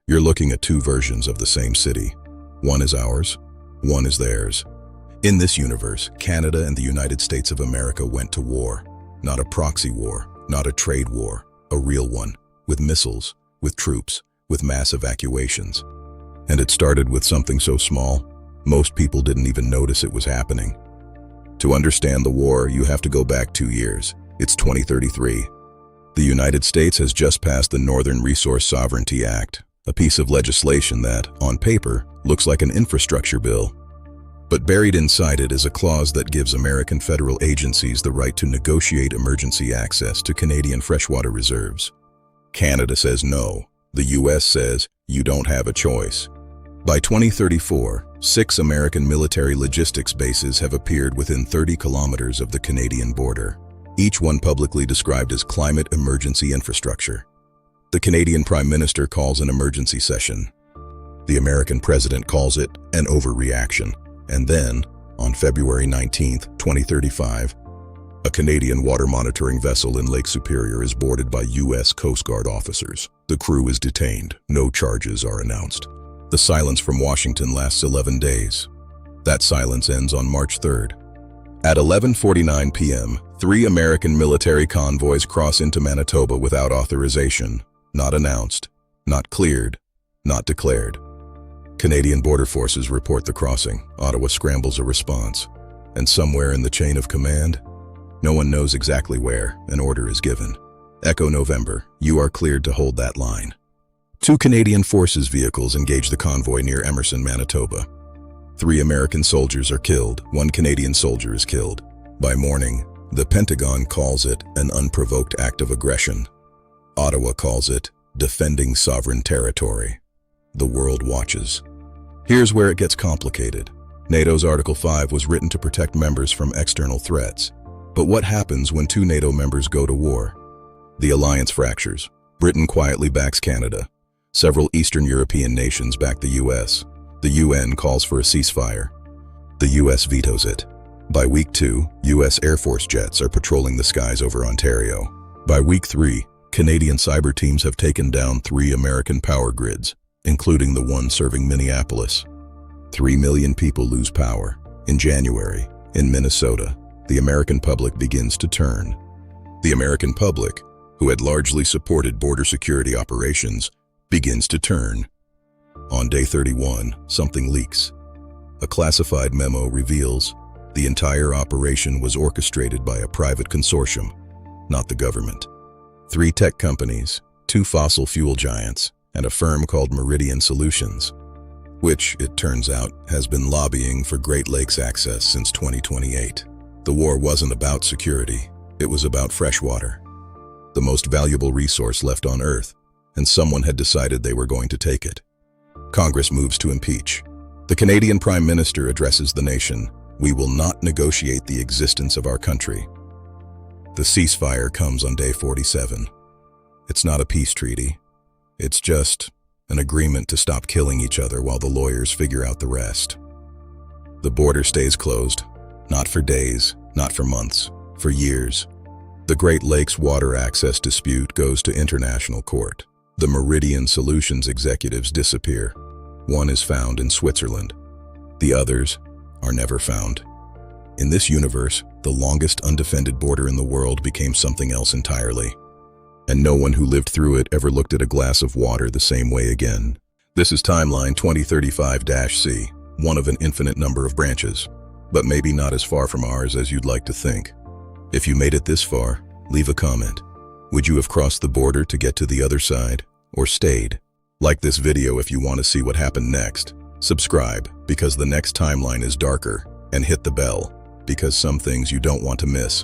You're looking at two versions of the same city. One is ours, one is theirs. In this universe, Canada and the United States of America went to war. Not a proxy war, not a trade war, a real one, with missiles, with troops, with mass evacuations. And it started with something so small, most people didn't even notice it was happening. To understand the war, you have to go back 2 years. It's 2033. The United States has just passed the Northern Resource Sovereignty Act, a piece of legislation that, on paper, looks like an infrastructure bill. But buried inside it is a clause that gives American federal agencies the right to negotiate emergency access to Canadian freshwater reserves. Canada says no. The US says, you don't have a choice. By 2034, 6 American military logistics bases have appeared within 30 kilometers of the Canadian border, each one publicly described as climate emergency infrastructure. The Canadian Prime Minister calls an emergency session. The American President calls it an overreaction. And then, on February 19, 2035, a Canadian water monitoring vessel in Lake Superior is boarded by U.S. Coast Guard officers. The crew is detained. No charges are announced. The silence from Washington lasts 11 days. That silence ends on March 3rd. At 11:49 p.m., 3 American military convoys cross into Manitoba without authorization. Not announced, not cleared, not declared. Canadian border forces report the crossing. Ottawa scrambles a response. And somewhere in the chain of command, no one knows exactly where, an order is given. Echo November, you are cleared to hold that line. 2 Canadian Forces vehicles engage the convoy near Emerson, Manitoba. 3 American soldiers are killed. 1 Canadian soldier is killed. By morning, the Pentagon calls it an unprovoked act of aggression. Ottawa calls it defending sovereign territory. The world watches. Here's where it gets complicated. NATO's Article 5 was written to protect members from external threats. But what happens when 2 NATO members go to war? The alliance fractures. Britain quietly backs Canada. Several Eastern European nations back the US. The UN calls for a ceasefire. The US vetoes it. By week 2, US Air Force jets are patrolling the skies over Ontario. By week 3, Canadian cyber teams have taken down 3 American power grids, including the one serving Minneapolis. 3 million people lose power. In January, in Minnesota, the American public begins to turn. The American public, who had largely supported border security operations, begins to turn. On day 31, something leaks. A classified memo reveals the entire operation was orchestrated by a private consortium, not the government. 3 tech companies, 2 fossil fuel giants, and a firm called Meridian Solutions, which, it turns out, has been lobbying for Great Lakes access since 2028. The war wasn't about security, it was about freshwater, the most valuable resource left on Earth, and someone had decided they were going to take it. Congress moves to impeach. The Canadian Prime Minister addresses the nation. We will not negotiate the existence of our country. The ceasefire comes on day 47. It's not a peace treaty. It's just an agreement to stop killing each other while the lawyers figure out the rest. The border stays closed, not for days, not for months, for years. The Great Lakes water access dispute goes to international court. The Meridian Solutions executives disappear. One is found in Switzerland. The others are never found. In this universe, the longest undefended border in the world became something else entirely. And no one who lived through it ever looked at a glass of water the same way again. This is timeline 2035-C, one of an infinite number of branches, but maybe not as far from ours as you'd like to think. If you made it this far, leave a comment. Would you have crossed the border to get to the other side, or stayed? Like this video if you want to see what happened next. Subscribe, because the next timeline is darker, and hit the bell, because some things you don't want to miss.